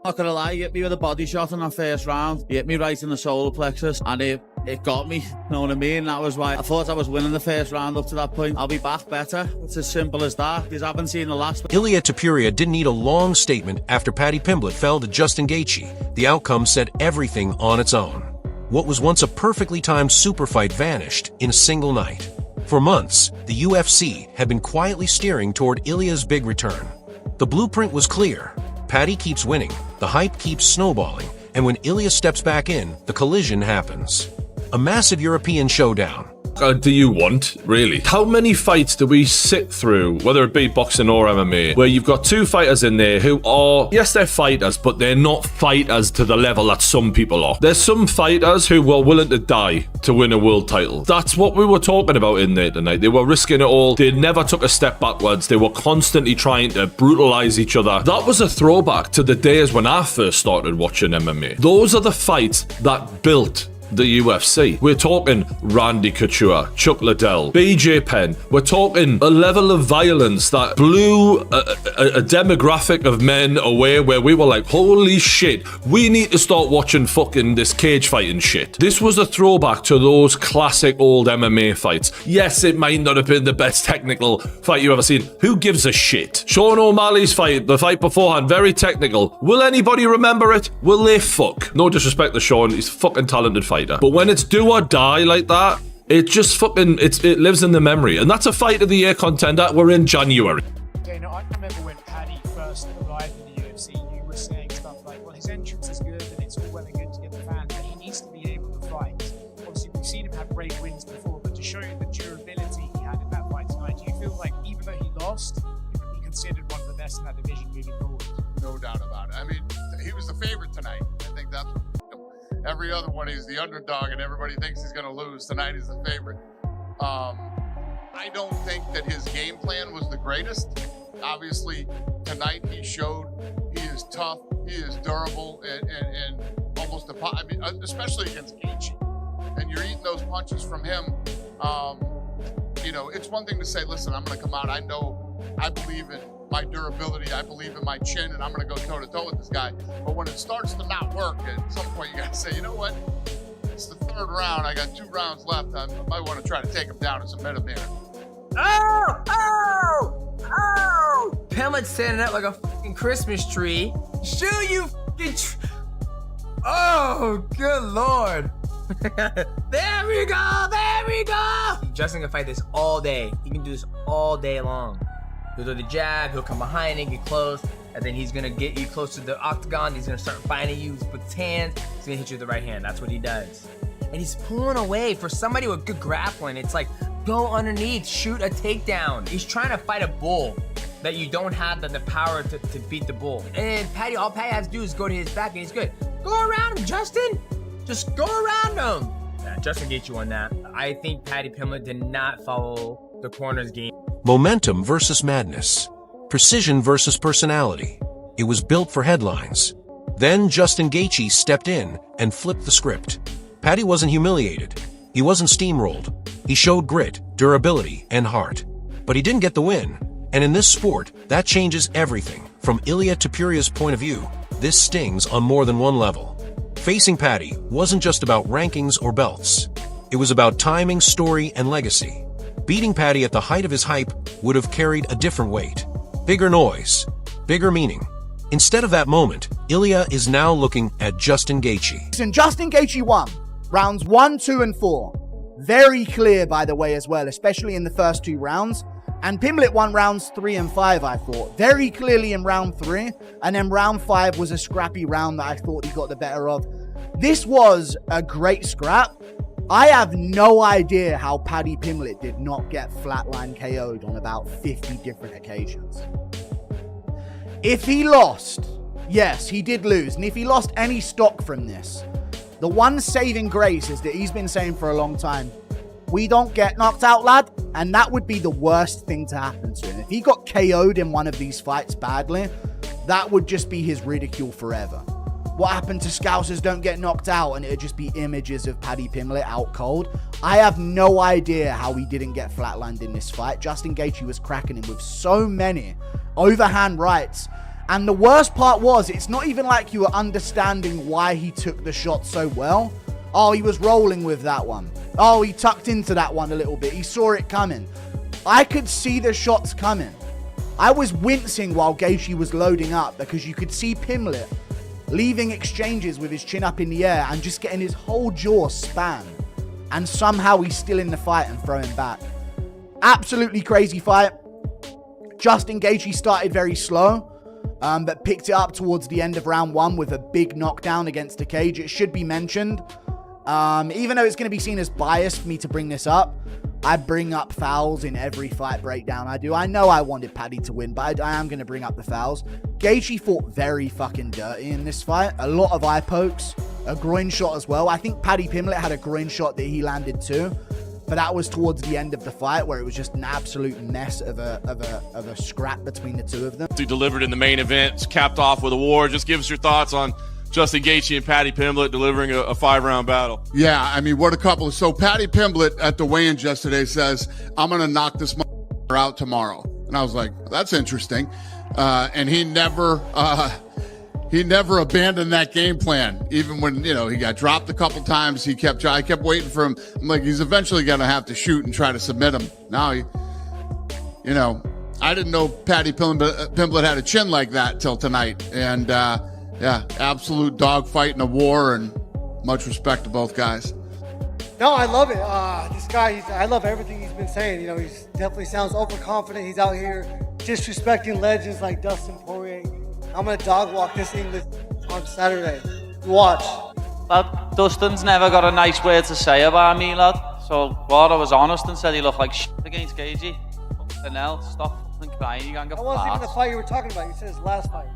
Not gonna lie, he hit me with a body shot in that first round. He hit me right in the solar plexus, and it got me, you know what I mean? That was why I thought I was winning the first round up to that point. I'll be back better. It's as simple as that, because I haven't seen the last. Ilia Topuria didn't need a long statement after Paddy Pimblett fell to Justin Gaethje. The outcome said everything on its own. What was once a perfectly timed super fight vanished in a single night. For months, the UFC had been quietly steering toward Ilia's big return. The blueprint was clear. Paddy keeps winning, the hype keeps snowballing, and when Ilia steps back in, the collision happens. A massive European showdown. Do you want, really? How many fights do we sit through, whether it be boxing or MMA, where you've got two fighters in there who are, yes, they're fighters, but they're not fighters to the level that some people are. There's some fighters who were willing to die to win a world title. That's what we were talking about in there tonight. They were risking it all. They never took a step backwards. They were constantly trying to brutalize each other. That was a throwback to the days when I first started watching MMA. Those are the fights that built the UFC. We're talking Randy Couture, Chuck Liddell, BJ Penn. We're talking a level of violence that blew a demographic of men away, where we were like, holy shit, we need to start watching fucking this cage fighting shit. This was a throwback to those classic old MMA fights. Yes, it might not have been the best technical fight you've ever seen. Who gives a shit? Sean O'Malley's fight, the fight beforehand, very technical. Will anybody remember it? Will they fuck? No disrespect to Sean, he's a fucking talented fighter. But when it's do or die like that, it just fucking, it lives in the memory. And that's a fight of the year contender. We're in January. Dana, I remember when Paddy first arrived in the UFC, you were saying stuff like, well, his entrance is good and it's all well and good to get the fans, but he needs to be able to fight. Obviously, we've seen him have great wins before, but to show you the durability he had in that fight tonight, do you feel like even though he lost, he could be considered one of the best in that division moving forward? No doubt about it. I mean, he was the favorite tonight. I think that's what every other one, he's the underdog and everybody thinks he's going to lose. Tonight he's the favorite. I don't think that his game plan was the greatest. Obviously, tonight he showed he is tough, he is durable, and almost especially against Gaethje. And you're eating those punches from him. You know, it's one thing to say, listen, I'm going to come out. I believe in my durability, I believe in my chin, and I'm going to go toe-to-toe with this guy. But when it starts to not work, at some point you got to say, you know what? It's the third round. I got 2 rounds left. I might want to try to take him down and submit him here. Oh! Pimblett standing up like a fucking Christmas tree. Shoot, you fucking oh, good lord. There we go! Justin can fight this all day. He can do this all day long. He'll do the jab, he'll come behind it, get close, and then he's gonna get you close to the octagon. He's gonna start fighting you with his hands. He's gonna hit you with the right hand. That's what he does. And he's pulling away. For somebody with good grappling, it's like, go underneath, shoot a takedown. He's trying to fight a bull that you don't have the power to beat the bull. And all Paddy has to do is go to his back and he's good. Go around him, Justin. Just go around him. Yeah, Justin Gaethje won that. I think Paddy Pimblett did not follow the corner's game. Momentum versus madness. Precision versus personality. It was built for headlines. Then Justin Gaethje stepped in and flipped the script. Paddy wasn't humiliated. He wasn't steamrolled. He showed grit, durability, and heart. But he didn't get the win. And in this sport, that changes everything. From Ilia Topuria's point of view, this stings on more than one level. Facing Paddy wasn't just about rankings or belts. It was about timing, story, and legacy. Beating Paddy at the height of his hype would have carried a different weight. Bigger noise, bigger meaning. Instead of that moment, Ilia is now looking at Justin Gaethje. And Justin Gaethje won rounds 1, 2, and 4. Very clear, by the way, as well, especially in the first 2 rounds. And Pimblett won rounds 3 and 5, I thought. Very clearly in round 3. And then round 5 was a scrappy round that I thought he got the better of. This was a great scrap. I have no idea how Paddy Pimblett did not get flatline KO'd on about 50 different occasions. If he lost, yes, he did lose. And if he lost any stock from this, the one saving grace is that he's been saying for a long time, we don't get knocked out, lad. And that would be the worst thing to happen to him. If he got KO'd in one of these fights badly, that would just be his ridicule forever. What happened to Scousers don't get knocked out, and it'd just be images of Paddy Pimblett out cold. I have no idea how he didn't get flatlined in this fight. Justin Gaethje was cracking him with so many overhand rights And the worst part was, it's not even like you were understanding why he took the shot so well. Oh, he was rolling with that one. Oh, he tucked into that one a little bit. He saw it coming. I could see the shots coming. I was wincing while Gaethje was loading up because you could see Pimblett leaving exchanges with his chin up in the air and just getting his whole jaw spanned. And somehow he's still in the fight and throwing back. Absolutely crazy fight. Justin Gaethje started very slow, but picked it up towards the end of round 1 with a big knockdown against the cage. It should be mentioned, even though it's going to be seen as biased for me to bring this up, I bring up fouls in every fight breakdown I do. I know I wanted Paddy to win, but I am going to bring up the fouls. Gaethje fought very fucking dirty in this fight. A lot of eye pokes, a groin shot as well. I think Paddy Pimblett had a groin shot that he landed too, but that was towards the end of the fight where it was just an absolute mess of a scrap between the two of them. He delivered in the main event, it's capped off with a war. Just give us your thoughts on Justin Gaethje and Paddy Pimblett delivering a 5-round battle. Yeah, I mean, what a couple. So Paddy Pimblett at the weigh-ins yesterday says, I'm going to knock this motherfucker out tomorrow. And I was like, that's interesting. And he never abandoned that game plan. Even when, he got dropped a couple times, I kept waiting for him. I'm like, he's eventually going to have to shoot and try to submit him. Now, I didn't know Paddy Pimblett had a chin like that till tonight. And, yeah, absolute dogfight in a war, and much respect to both guys. No, I love it. This guy, I love everything he's been saying. He definitely sounds overconfident. He's out here disrespecting legends like Dustin Poirier. I'm going to dog walk this English on Saturday. Watch. Lad, Dustin's never got a nice word to say about me, lad. So, what I was honest and said he looked like shit against Gaethje. Fucking hell, stop fucking crying. You can't get That wasn't even the fight you were talking about. You said his last fight.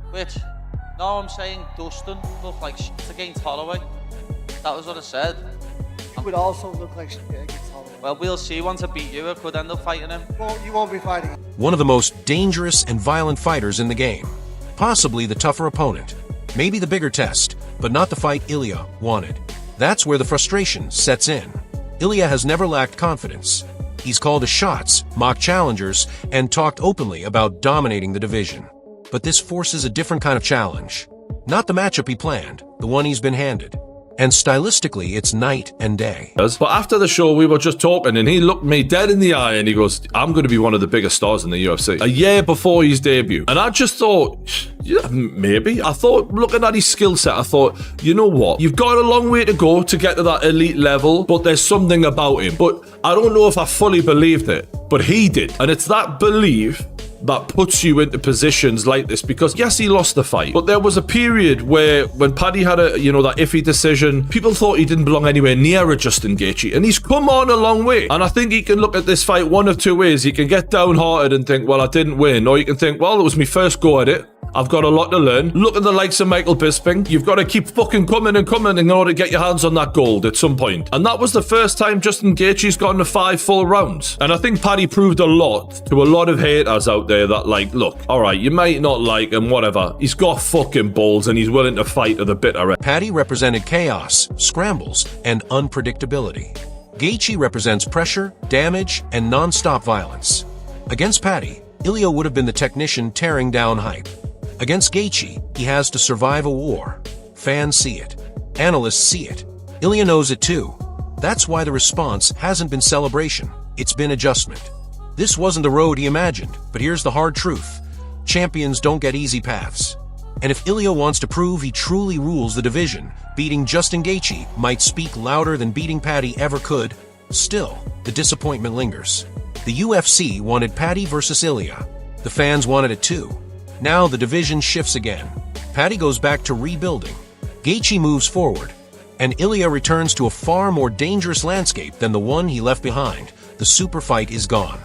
Which? No, I'm saying Dustin looked like shit against Holloway. That was what I said. He would also look like shit against Holloway. Well, we'll see. Once I beat you, I could end up fighting him. Well, you won't be fighting him. One of the most dangerous and violent fighters in the game. Possibly the tougher opponent. Maybe the bigger test, but not the fight Ilia wanted. That's where the frustration sets in. Ilia has never lacked confidence. He's called his shots, mocked challengers, and talked openly about dominating the division. But this forces a different kind of challenge. Not the matchup he planned, the one he's been handed. And stylistically, it's night and day. But after the show, we were just talking, and he looked me dead in the eye, and he goes, I'm going to be one of the biggest stars in the UFC. A year before his debut. And I just thought, yeah, maybe. I thought, looking at his skill set, I thought, you know what? You've got a long way to go to get to that elite level, but there's something about him. But I don't know if I fully believed it, but he did. And it's that belief that puts you into positions like this, because yes, he lost the fight, but there was a period where when Paddy had that iffy decision, people thought he didn't belong anywhere near a Justin Gaethje, and he's come on a long way. And I think he can look at this fight one of two ways. He can get downhearted and think, well, I didn't win, or he can think, well, it was my first go at it. I've got a lot to learn. Look at the likes of Michael Bisping. You've got to keep fucking coming in order to get your hands on that gold at some point. And that was the first time Justin Gaethje's gotten to 5 full rounds. And I think Paddy proved a lot to a lot of haters out there that, like, look, all right, you might not like him, whatever. He's got fucking balls and he's willing to fight to the bitter end. Paddy represented chaos, scrambles, and unpredictability. Gaethje represents pressure, damage, and non-stop violence. Against Paddy, Ilia would have been the technician tearing down hype. Against Gaethje, he has to survive a war. Fans see it. Analysts see it. Ilia knows it too. That's why the response hasn't been celebration. It's been adjustment. This wasn't the road he imagined, but here's the hard truth. Champions don't get easy paths. And if Ilia wants to prove he truly rules the division, beating Justin Gaethje might speak louder than beating Paddy ever could. Still, the disappointment lingers. The UFC wanted Paddy versus Ilia. The fans wanted it too. Now the division shifts again. Paddy goes back to rebuilding. Gaethje moves forward. And Ilia returns to a far more dangerous landscape than the one he left behind. The super fight is gone.